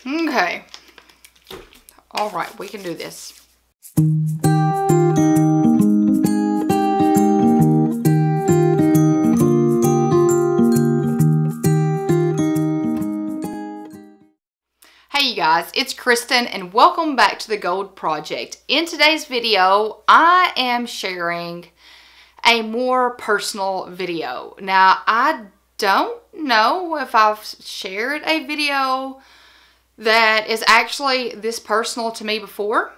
Okay. All right, we can do this. Hey you guys, it's Kristen and welcome back to the Gold Project. In today's video, I am sharing a more personal video. Now, I don't know if I've shared a video that is actually this personal to me before.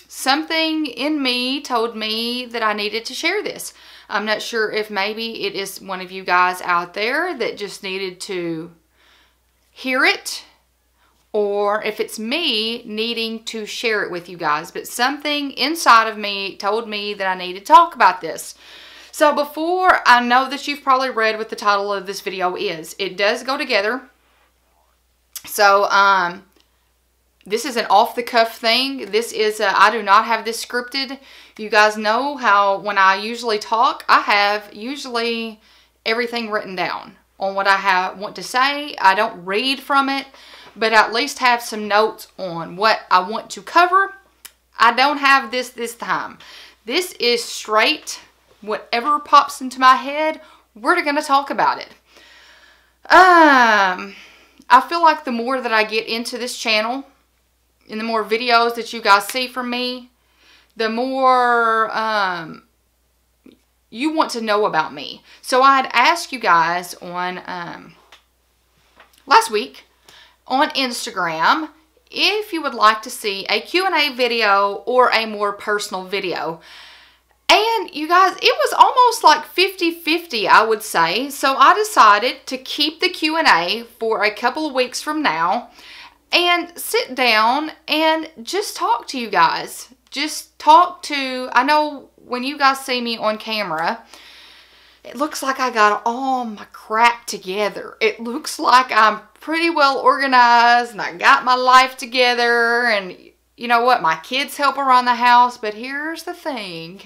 Something in me told me that I needed to share this. I'm not sure if maybe it is one of you guys out there that just needed to hear it, or if it's me needing to share it with you guys. But something inside of me told me that I need to talk about this. So before, I know that you've probably read what the title of this video is. It does go together. So, this is an off-the-cuff thing. This is, I do not have this scripted. You guys know how when I usually talk, I have usually everything written down on what I want to say. I don't read from it, but at least have some notes on what I want to cover. I don't have this time. This is straight, whatever pops into my head, we're going to talk about it. I feel like the more that I get into this channel, and the more videos that you guys see from me, the more you want to know about me. So I had asked you guys on last week on Instagram if you would like to see a Q&A video or a more personal video. And you guys, it was almost like 50-50, I would say. So I decided to keep the Q&A for a couple of weeks from now and sit down and just talk to you guys. Just talk to, I know when you guys see me on camera, it looks like I got all my crap together. It looks like I'm pretty well organized and I got my life together, and you know what, my kids help around the house. But here's the thing.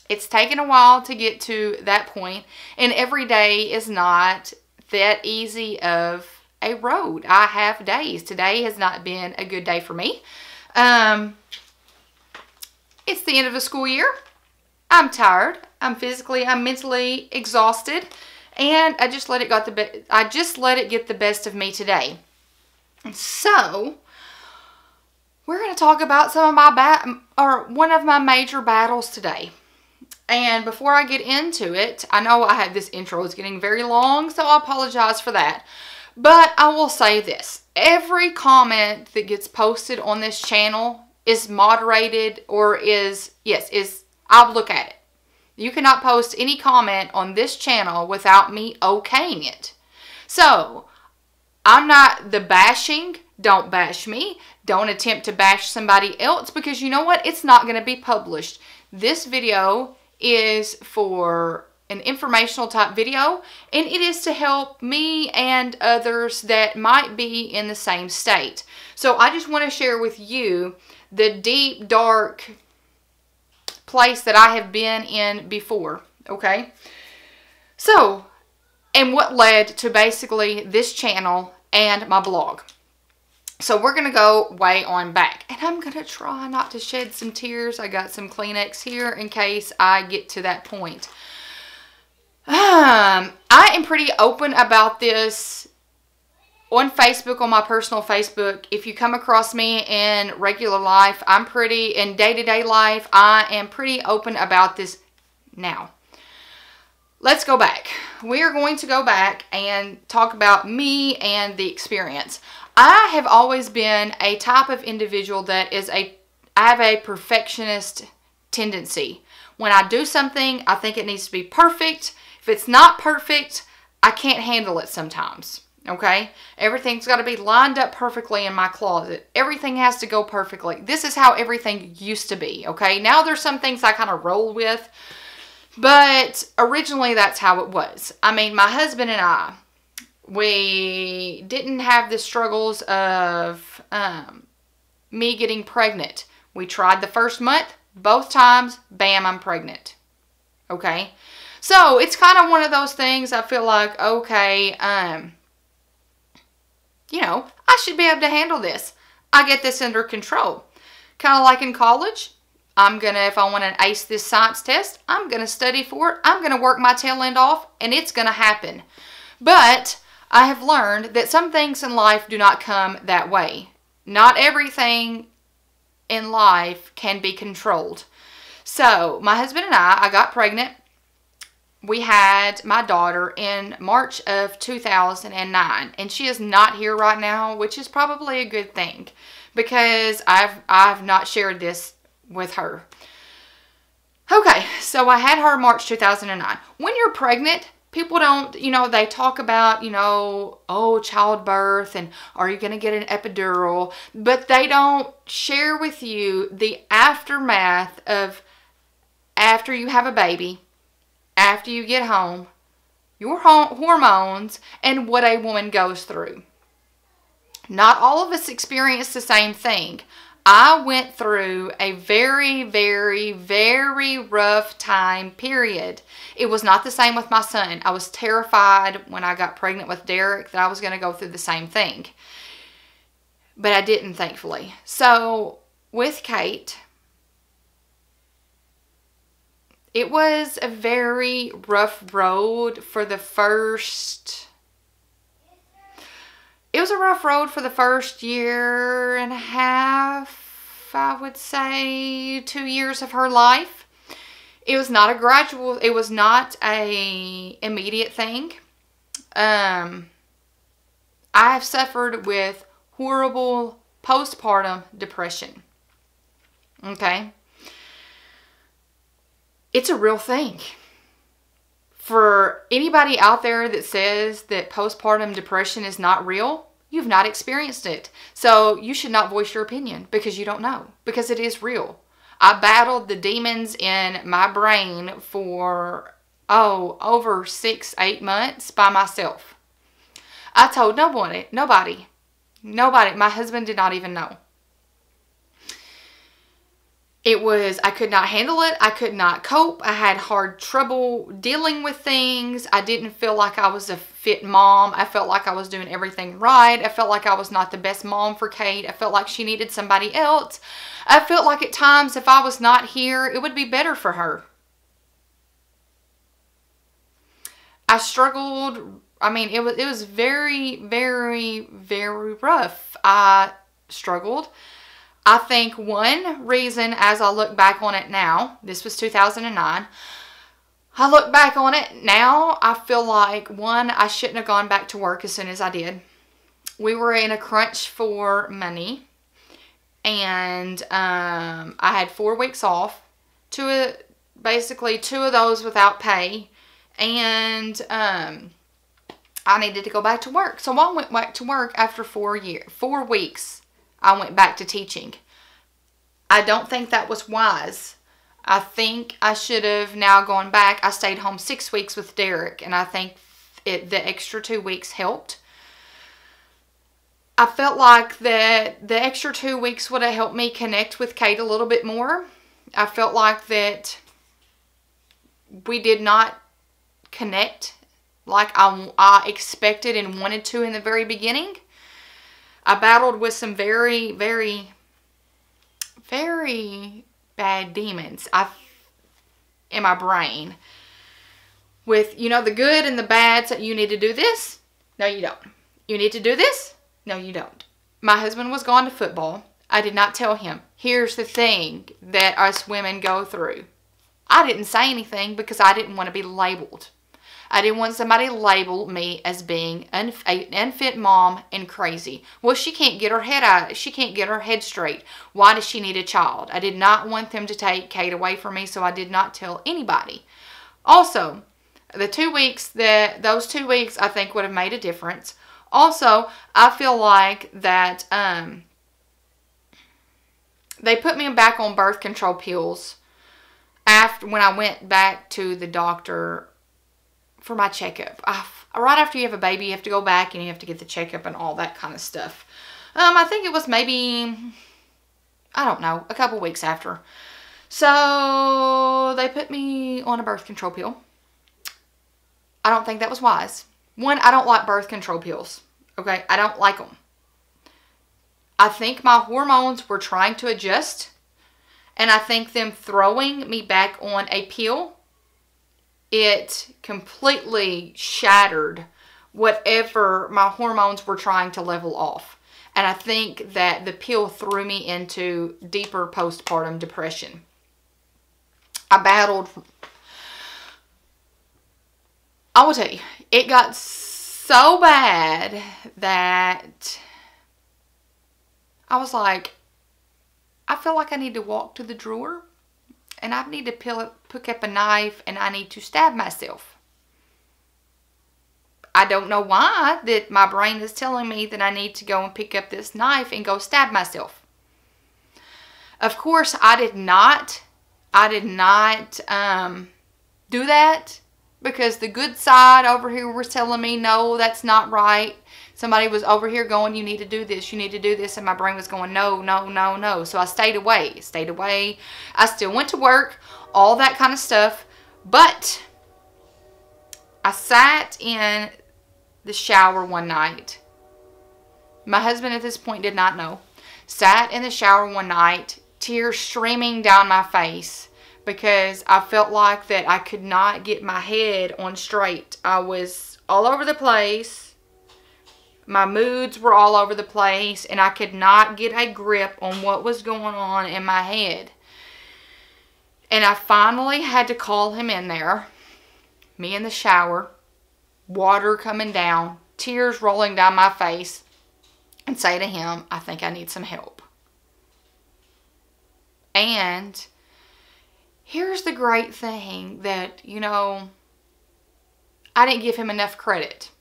It's taken a while to get to that point, and every day is not that easy of a road. I have days. Today has not been a good day for me. It's the end of the school year. I'm tired. I'm mentally exhausted, and I just let it get the best of me today. And so we're going to talk about some of one of my major battles today. And before I get into it, I know this intro is getting very long, so I apologize for that. But I will say this. Every comment that gets posted on this channel is moderated, or I'll look at it. You cannot post any comment on this channel without me okaying it. So, I'm not the bashing. Don't bash me. Don't attempt to bash somebody else, because you know what? It's not going to be published. This video is for an informational type video, and it is to help me and others that might be in the same state. So I just want to share with you the deep, dark place that I have been in before, okay? So, and what led to basically this channel and my blog. So we're going to go way on back, and I'm going to try not to shed some tears. I got some Kleenex here in case I get to that point. I am pretty open about this on Facebook, on my personal Facebook. If you come across me in regular life, in day-to-day life, I am pretty open about this now. Let's go back. We are going to go back and talk about me and the experience. I have always been a type of individual that I have a perfectionist tendency. When I do something, I think it needs to be perfect. If it's not perfect, I can't handle it sometimes, okay? Everything's got to be lined up perfectly in my closet. Everything has to go perfectly. This is how everything used to be, okay? Now there's some things I kind of roll with, but originally that's how it was. I mean, my husband and I, we didn't have the struggles of me getting pregnant. We tried the first month. Both times, bam, I'm pregnant. Okay? So, it's kind of one of those things I feel like, okay, You know, I should be able to handle this. I get this under control. Kind of like in college. If I want to ace this science test, I'm going to study for it. I'm going to work my tail end off, and it's going to happen. But I have learned that some things in life do not come that way. Not everything in life can be controlled. So, my husband and I got pregnant. We had my daughter in March of 2009, and she is not here right now, which is probably a good thing because I've not shared this with her. Okay, so I had her March 2009. When you're pregnant, people don't, they talk about, oh, childbirth and are you going to get an epidural? But they don't share with you the aftermath of after you have a baby, after you get home, your hormones, and what a woman goes through. Not all of us experience the same thing. I went through a very, very, very rough time period. It was not the same with my son. I was terrified when I got pregnant with Derrick that I was going to go through the same thing. But I didn't, thankfully. So, with Kate, it was a very rough road for the first... It was a rough road for the first year and a half, I would say 2 years of her life. It was not a immediate thing. I have suffered with horrible postpartum depression. Okay? It's a real thing. For anybody out there that says that postpartum depression is not real, you've not experienced it. So you should not voice your opinion because you don't know. Because it is real. I battled the demons in my brain for, over 6-8 months by myself. I told nobody. My husband did not even know. I could not handle it. I could not cope. I had hard trouble dealing with things. I didn't feel like I was a fit mom. I felt like I was doing everything right. I felt like I was not the best mom for Kate. I felt like she needed somebody else. I felt like at times if I was not here, it would be better for her. I struggled. I mean, it was very, very, very rough. I struggled. I think one reason, as I look back on it now, this was 2009, I look back on it now, I feel like, one, I shouldn't have gone back to work as soon as I did. We were in a crunch for money, and I had 4 weeks off, basically 2 of those without pay, and I needed to go back to work. So I went back to work after 4 weeks. I went back to teaching. I don't think that was wise. I think I should have now gone back. I stayed home 6 weeks with Derrick, and I think the extra 2 weeks helped. I felt like that the extra 2 weeks would have helped me connect with Kate a little bit more. I felt like that we did not connect like I expected and wanted to in the very beginning. I battled with some very, very, very bad demons in my brain. With, the good and the bad. So you need to do this. No, you don't. You need to do this. No, you don't. My husband was gone to football. I did not tell him. Here's the thing that us women go through. I didn't say anything because I didn't want to be labeled. I didn't want somebody to label me as being an unfit mom and crazy. Well, she can't get her head out. She can't get her head straight. Why does she need a child? I did not want them to take Kate away from me, so I did not tell anybody. Also, those 2 weeks, I think would have made a difference. Also, I feel like that they put me back on birth control pills when I went back to the doctor for my checkup. Right after you have a baby, you have to go back and you have to get the checkup and all that kind of stuff. I think it was maybe, I don't know, a couple weeks after. So they put me on a birth control pill. I don't think that was wise. One, I don't like birth control pills. Okay, I don't like them. I think my hormones were trying to adjust. And I think them throwing me back on a pill, it completely shattered whatever my hormones were trying to level off. And I think that the pill threw me into deeper postpartum depression. I battled. I will tell you, it got so bad that I was like, I feel like I need to walk to the drawer and I need to pick up a knife and I need to stab myself. I don't know why that my brain is telling me that I need to go and pick up this knife and go stab myself. Of course, I did not do that because the good side over here was telling me, no, that's not right. Somebody was over here going, you need to do this, you need to do this. And my brain was going, no, no, no, no. So I stayed away. I still went to work, all that kind of stuff. But I sat in the shower one night. My husband at this point did not know. Sat in the shower one night, tears streaming down my face. Because I felt like that I could not get my head on straight. I was all over the place. My moods were all over the place. And I could not get a grip on what was going on in my head. And I finally had to call him in there. Me in the shower. Water coming down. Tears rolling down my face. And say to him, I think I need some help. And here's the great thing that, you know, I didn't give him enough credit.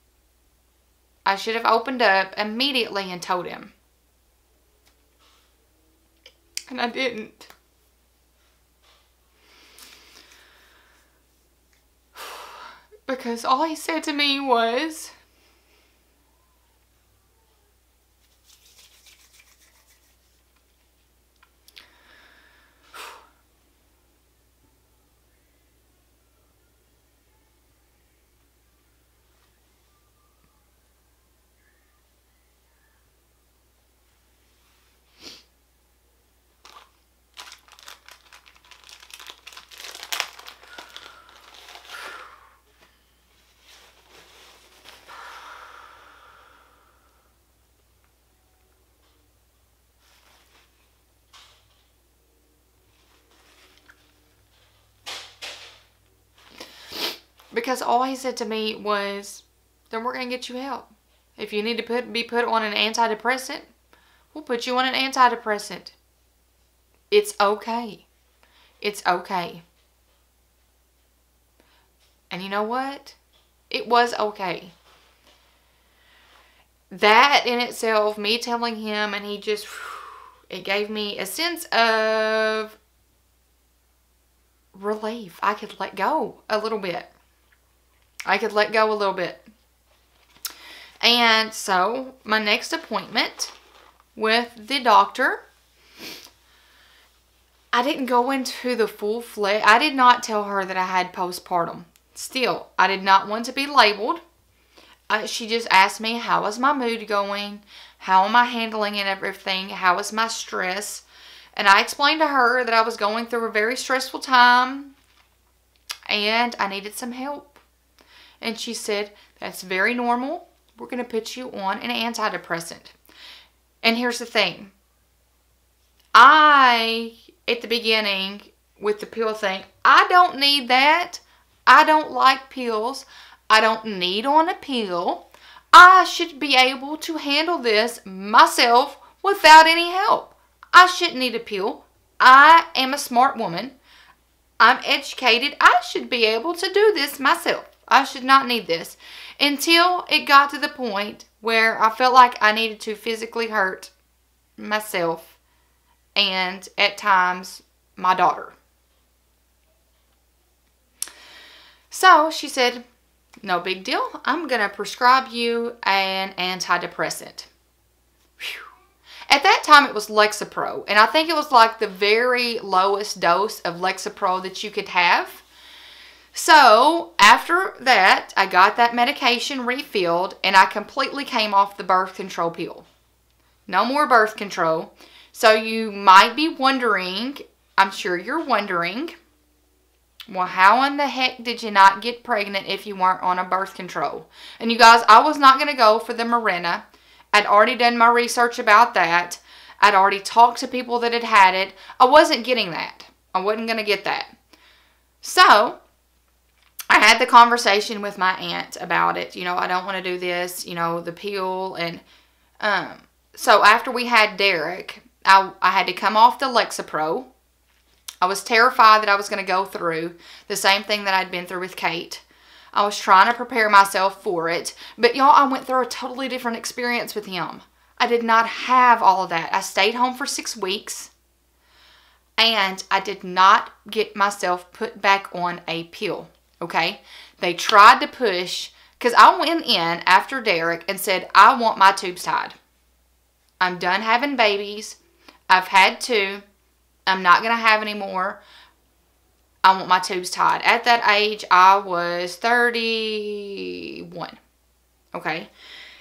I should have opened up immediately and told him. And I didn't. Because all he said to me was, because all he said to me was, then we're going to get you help. If you need to be put on an antidepressant, we'll put you on an antidepressant. It's okay. It's okay. And you know what? It was okay. That in itself, me telling him, and he just, it gave me a sense of relief. I could let go a little bit. And so, my next appointment with the doctor, I didn't go into the full-fledged, I did not tell her that I had postpartum. Still, I did not want to be labeled. She just asked me, how is my mood going? How am I handling it, everything? How is my stress? And I explained to her that I was going through a very stressful time and I needed some help. And she said, that's very normal. We're going to put you on an antidepressant. And here's the thing. At the beginning, with the pill thing, I don't need that. I don't like pills. I don't need on a pill. I should be able to handle this myself without any help. I shouldn't need a pill. I am a smart woman. I'm educated. I should be able to do this myself. I should not need this. Until it got to the point where I felt like I needed to physically hurt myself and at times my daughter. So she said, no big deal. I'm going to prescribe you an antidepressant. Whew. At that time it was Lexapro. And I think it was like the very lowest dose of Lexapro that you could have. So after that, I got that medication refilled, and I completely came off the birth control pill. No more birth control. So you might be wondering, I'm sure you're wondering, well, how in the heck did you not get pregnant if you weren't on a birth control? And you guys, I was not going to go for the Mirena. I'd already done my research about that. I'd already talked to people that had had it. I wasn't getting that. I wasn't going to get that. So I had the conversation with my aunt about it. You know, I don't want to do this, you know, the pill. And so after we had Derrick, I had to come off the Lexapro. I was terrified that I was going to go through the same thing that I'd been through with Kate. I was trying to prepare myself for it. But y'all, I went through a totally different experience with him. I did not have all of that. I stayed home for 6 weeks. And I did not get myself put back on a pill. Okay? They tried to push, because I went in after Derrick and said, I want my tubes tied. I'm done having babies. I've had 2. I'm not going to have any more. I want my tubes tied. At that age, I was 31. Okay?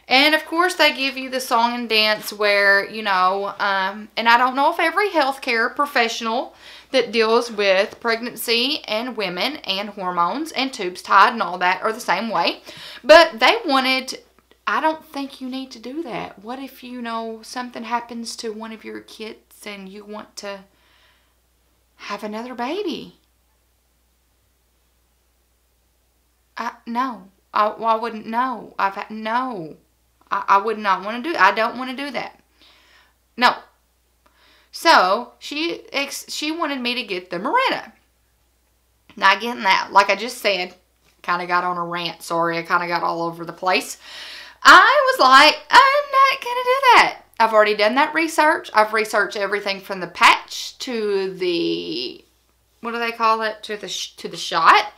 And, of course, they give you the song and dance where, you know, and I don't know if every healthcare professional that deals with pregnancy and women and hormones and tubes tied and all that are the same way. But they wanted, I don't think you need to do that. What if, you know, something happens to one of your kids and you want to have another baby? No. I wouldn't know. No. I would not want to do. I don't want to do that. No. So she wanted me to get the Mirena. Not getting that. Like I just said, kind of got on a rant. Sorry, I kind of got all over the place. I was like, I'm not gonna do that. I've already done that research. I've researched everything from the patch to the, what do they call it? To the shot,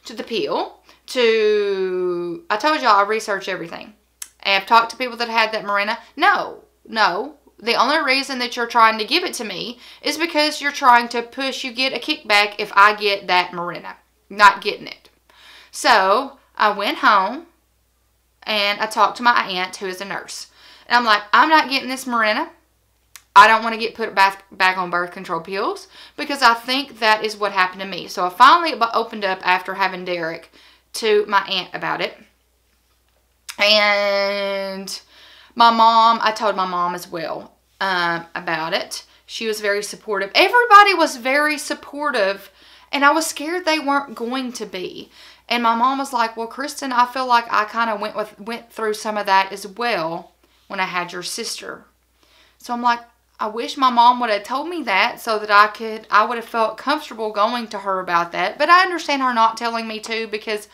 to the pill, to, I told y'all I researched everything. And I've talked to people that had that Mirena. No. The only reason that you're trying to give it to me is because you're trying to push, you get a kickback if I get that Mirena. Not getting it. So I went home and I talked to my aunt who is a nurse. And I'm like, I'm not getting this Mirena. I don't want to get put back on birth control pills because I think that is what happened to me. So I finally opened up after having Derrick to my aunt about it. And my mom, I told my mom as well about it. She was very supportive. Everybody was very supportive. And I was scared they weren't going to be. And my mom was like, well, Kristen, I feel like I kind of went through some of that as well when I had your sister. So I'm like, I wish my mom would have told me that so that I would have felt comfortable going to her about that. But I understand her not telling me to because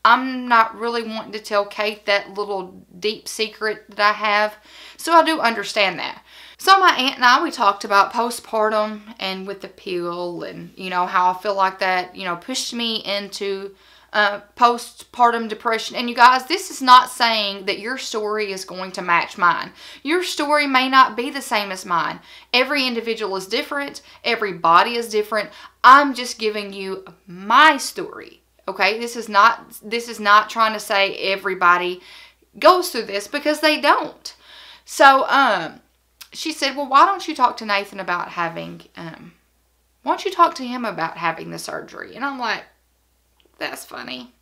I'm not really wanting to tell Kate that little deep secret that I have. So I do understand that. So my aunt and I, we talked about postpartum and with the pill and, you know, how I feel like that, you know, pushed me into postpartum depression. And you guys, this is not saying that your story is going to match mine. Your story may not be the same as mine. Every individual is different. Every body is different. I'm just giving you my story. Okay, this is not trying to say everybody goes through this because they don't. So, she said, well, why don't you talk to Nathan about having, why don't you talk to him about having the surgery? And I'm like, that's funny.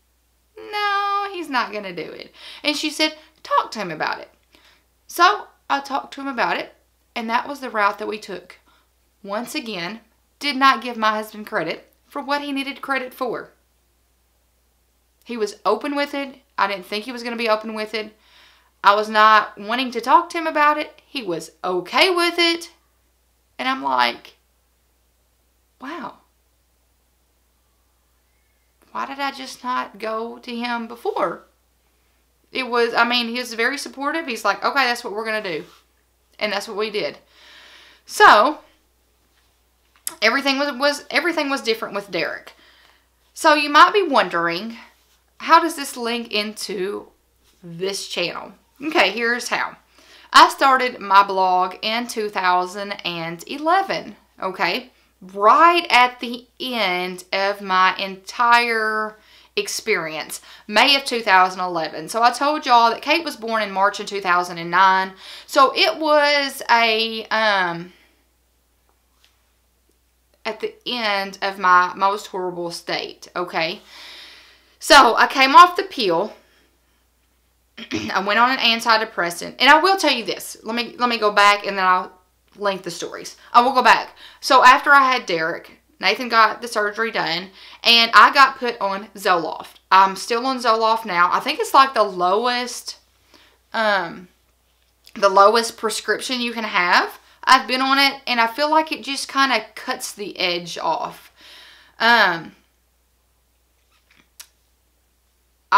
No, he's not going to do it. And she said, talk to him about it. So, I talked to him about it, and that was the route that we took. Once again, did not give my husband credit for what he needed credit for. He was open with it. I didn't think he was going to be open with it. I was not wanting to talk to him about it. He was okay with it. And I'm like, wow. Why did I just not go to him before? It was, I mean, he was very supportive. He's like, okay, that's what we're going to do. And that's what we did. So, everything was different with Derrick. So, you might be wondering, how does this link into this channel? Okay, here's how. I started my blog in 2011, okay? Right at the end of my entire experience, May of 2011. So I told y'all that Kate was born in March of 2009. So it was at the end of my most horrible state, okay? So I came off the pill. I went on an antidepressant. And I will tell you this. Let me go back and then I'll link the stories. I will go back. So after I had Derrick, Nathan got the surgery done and I got put on Zoloft. I'm still on Zoloft now. I think it's like the lowest prescription you can have. I've been on it and I feel like it just kind of cuts the edge off. I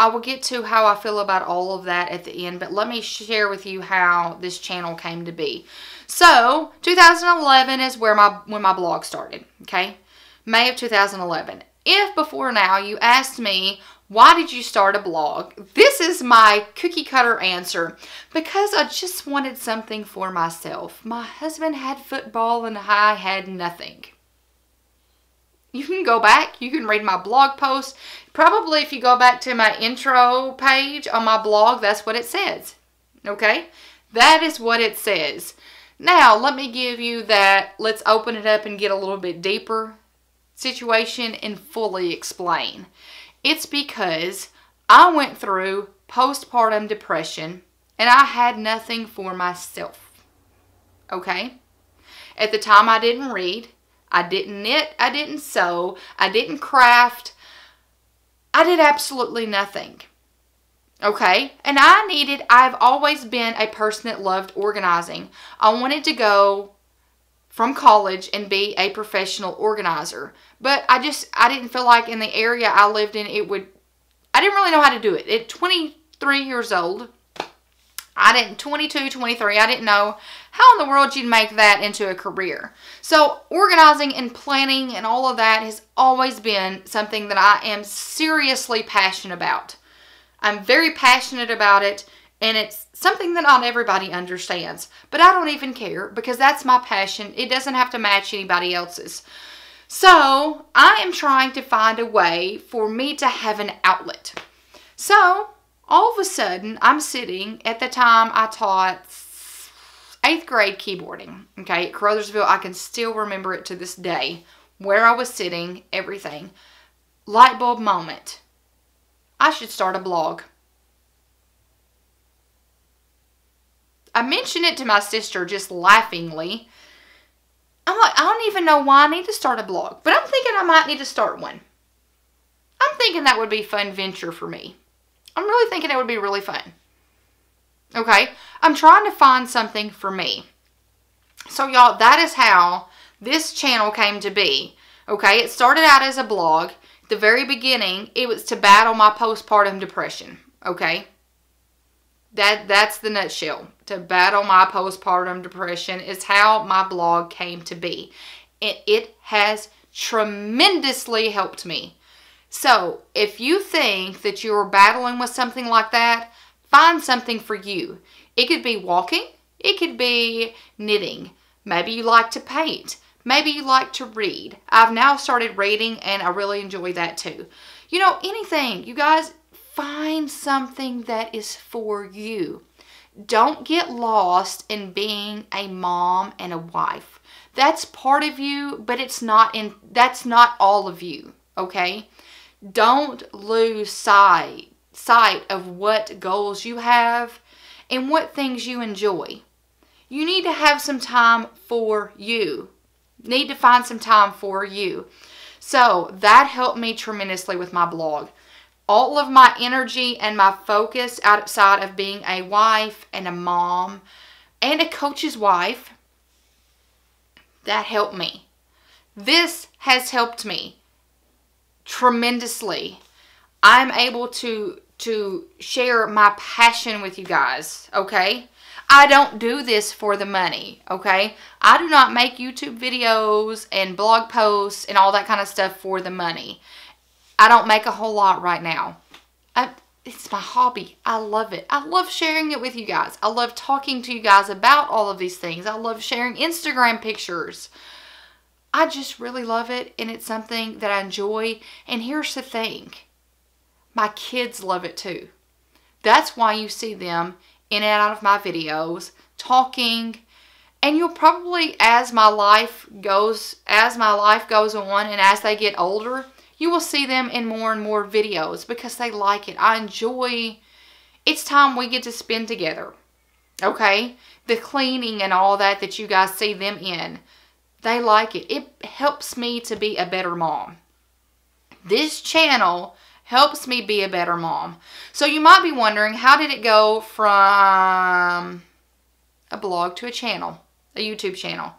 will get to how I feel about all of that at the end, but let me share with you how this channel came to be. So, 2011 is when my blog started, okay? May of 2011. If before now you asked me, why did you start a blog? This is my cookie cutter answer. Because I just wanted something for myself. My husband had football and I had nothing. You can go back. You can read my blog post. Probably if you go back to my intro page on my blog, that's what it says. Okay? That is what it says. Now, let me give you that let's open it up and get a little bit deeper situation and fully explain. It's because I went through postpartum depression and I had nothing for myself. Okay? At the time, I didn't read. I didn't knit. I didn't sew. I didn't craft. I did absolutely nothing. Okay? And I've always been a person that loved organizing. I wanted to go from college and be a professional organizer. But I didn't feel like in the area I lived in, I didn't really know how to do it. At 23 years old, 22, 23, I didn't know how in the world you'd make that into a career. So organizing and planning and all of that has always been something that I am seriously passionate about. I'm very passionate about it, and it's something that not everybody understands. But I don't even care because that's my passion. It doesn't have to match anybody else's. So I am trying to find a way for me to have an outlet. So all of a sudden, I'm sitting, at the time I taught 8th grade keyboarding, okay, at Caruthersville. I can still remember it to this day, where I was sitting, everything. Light bulb moment. I should start a blog. I mentioned it to my sister just laughingly. I'm like, I don't even know why I need to start a blog, but I'm thinking I might need to start one. I'm thinking that would be a fun venture for me. I'm really thinking it would be really fun. Okay? I'm trying to find something for me. So, y'all, that is how this channel came to be. Okay? It started out as a blog. At the very beginning, it was to battle my postpartum depression. Okay? That's the nutshell. To battle my postpartum depression is how my blog came to be. It has tremendously helped me. So, if you think that you're battling with something like that, find something for you. It could be walking. It could be knitting. Maybe you like to paint. Maybe you like to read. I've now started reading and I really enjoy that too. You know, anything. You guys, find something that is for you. Don't get lost in being a mom and a wife. That's part of you, but that's not all of you, okay? Don't lose sight of what goals you have and what things you enjoy. You need to have some time for you. Need to find some time for you. So that helped me tremendously with my blog. All of my energy and my focus outside of being a wife and a mom and a coach's wife, that helped me. This has helped me tremendously. I'm able to share my passion with you guys, okay? I don't do this for the money, okay? I do not make YouTube videos and blog posts and all that kind of stuff for the money. I don't make a whole lot right now. It's my hobby. I love it. I love sharing it with you guys. I love talking to you guys about all of these things. I love sharing Instagram pictures. I just really love it, and it's something that I enjoy. And here's the thing. My kids love it too. That's why you see them in and out of my videos talking. And you'll probably, as my life goes on and as they get older, you will see them in more and more videos because they like it. I enjoy, it's time we get to spend together. Okay? The cleaning and all that you guys see them in. They like it. It helps me to be a better mom. This channel helps me be a better mom. So you might be wondering, how did it go from a blog to a channel, a YouTube channel?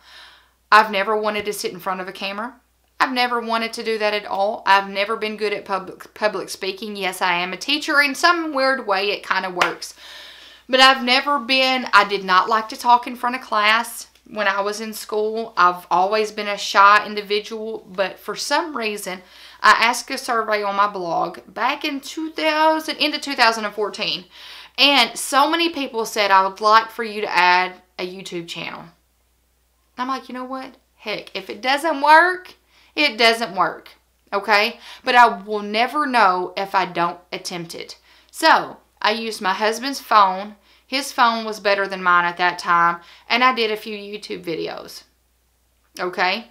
I've never wanted to sit in front of a camera. I've never wanted to do that at all. I've never been good at public speaking. Yes, I am a teacher. In some weird way, it kind of works. But I did not like to talk in front of class when I was in school. I've always been a shy individual, but for some reason, I asked a survey on my blog back in 2014, and so many people said, I would like for you to add a YouTube channel. I'm like, you know what? Heck, if it doesn't work, it doesn't work, okay? But I will never know if I don't attempt it. So, I used my husband's phone. His phone was better than mine at that time, and I did a few YouTube videos, okay?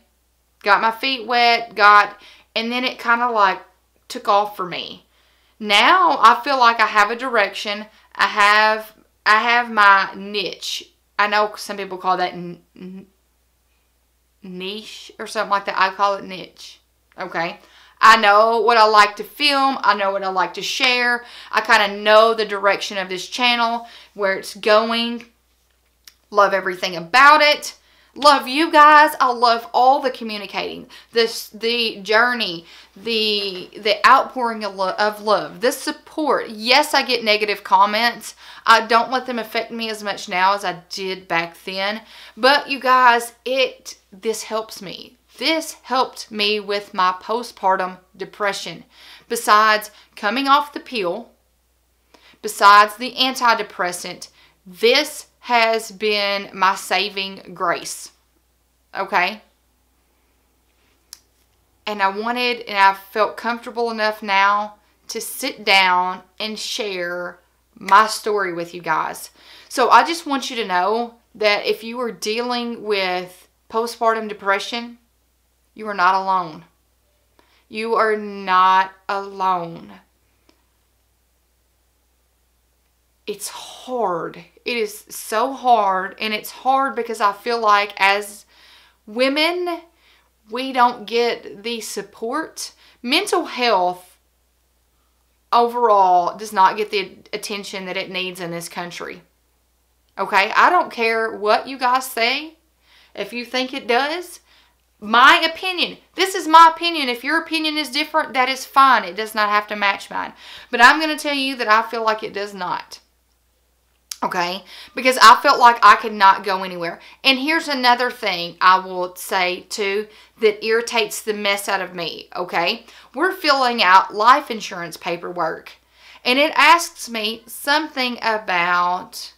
Got my feet wet, and then it kind of like took off for me. Now I feel like I have a direction. I have my niche. I know some people call that niche or something like that. I call it niche. Okay. I know what I like to film. I know what I like to share. I kind of know the direction of this channel, where it's going. Love everything about it. Love you guys. I love all the communicating, the journey, the outpouring of love, the support. Yes, I get negative comments. I don't let them affect me as much now as I did back then. But you guys, this helps me. This helped me with my postpartum depression. Besides coming off the pill, besides the antidepressant, this has been my saving grace. Okay? And I felt comfortable enough now to sit down and share my story with you guys. So I just want you to know that if you are dealing with postpartum depression, you are not alone. You are not alone. It's hard. It is so hard, and it's hard because I feel like as women, we don't get the support. Mental health overall does not get the attention that it needs in this country. Okay? I don't care what you guys say. If you think it does, my opinion. This is my opinion. If your opinion is different, that is fine. It does not have to match mine. But I'm going to tell you that I feel like it does not. Okay? Because I felt like I could not go anywhere. And here's another thing I will say too that irritates the mess out of me. Okay? We're filling out life insurance paperwork. And it asks me something about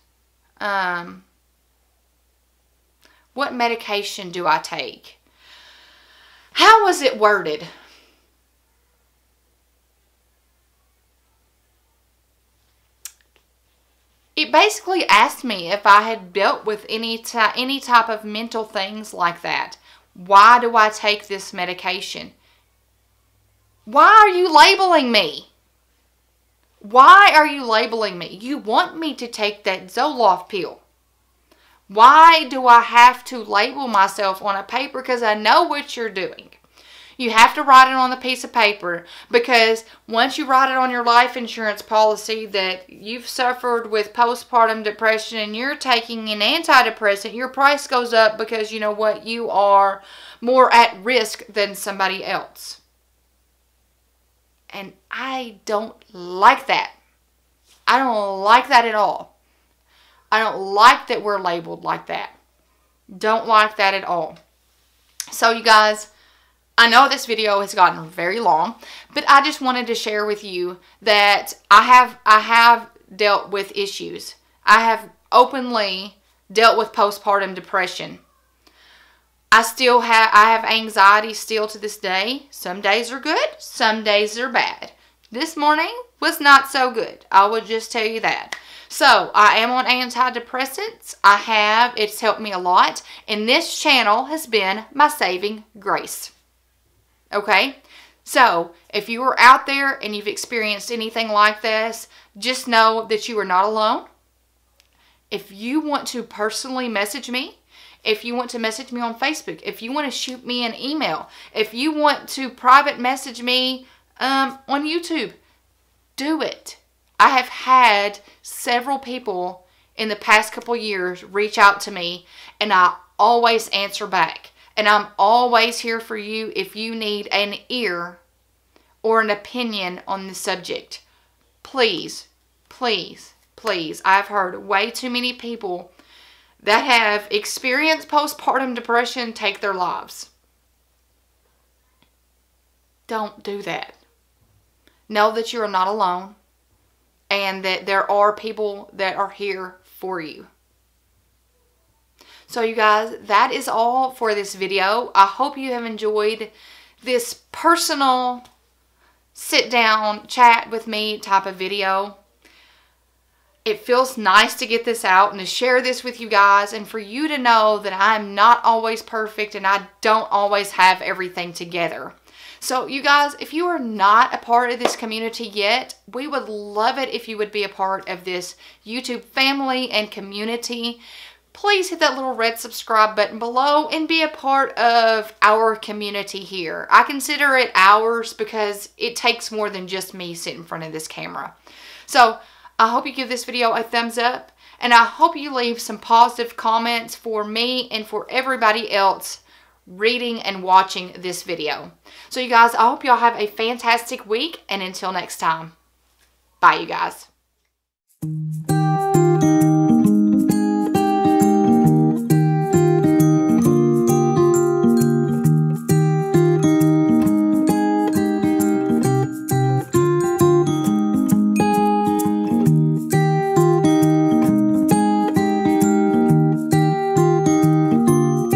what medication do I take? How was it worded? It basically asked me if I had dealt with any type of mental things like that. Why do I take this medication? Why are you labeling me? Why are you labeling me? You want me to take that Zoloft pill. Why do I have to label myself on a paper? Because I know what you're doing. You have to write it on the piece of paper, because once you write it on your life insurance policy that you've suffered with postpartum depression and you're taking an antidepressant, your price goes up because you know what? You are more at risk than somebody else. And I don't like that. I don't like that at all. I don't like that we're labeled like that. Don't like that at all. So you guys, I know this video has gotten very long, but I just wanted to share with you that I have dealt with issues. I have openly dealt with postpartum depression. I have anxiety still to this day. Some days are good, some days are bad. This morning was not so good. I will just tell you that. So, I am on antidepressants. It's helped me a lot. And this channel has been my saving grace. Okay? So, if you are out there and you've experienced anything like this, just know that you are not alone. If you want to personally message me, if you want to message me on Facebook, if you want to shoot me an email, if you want to private message me on YouTube, do it. I have had several people in the past couple years reach out to me, and I always answer back. And I'm always here for you if you need an ear or an opinion on the subject. Please, please, please. I've heard way too many people that have experienced postpartum depression take their lives. Don't do that. Know that you are not alone and that there are people that are here for you. So you guys, that is all for this video. I hope you have enjoyed this personal sit down chat with me type of video. It feels nice to get this out and to share this with you guys and for you to know that I'm not always perfect and I don't always have everything together. So you guys, if you are not a part of this community yet, we would love it if you would be a part of this YouTube family and community. Please hit that little red subscribe button below and be a part of our community here. I consider it ours because it takes more than just me sitting in front of this camera. So I hope you give this video a thumbs up, and I hope you leave some positive comments for me and for everybody else reading and watching this video. So you guys, I hope y'all have a fantastic week, and until next time, bye you guys.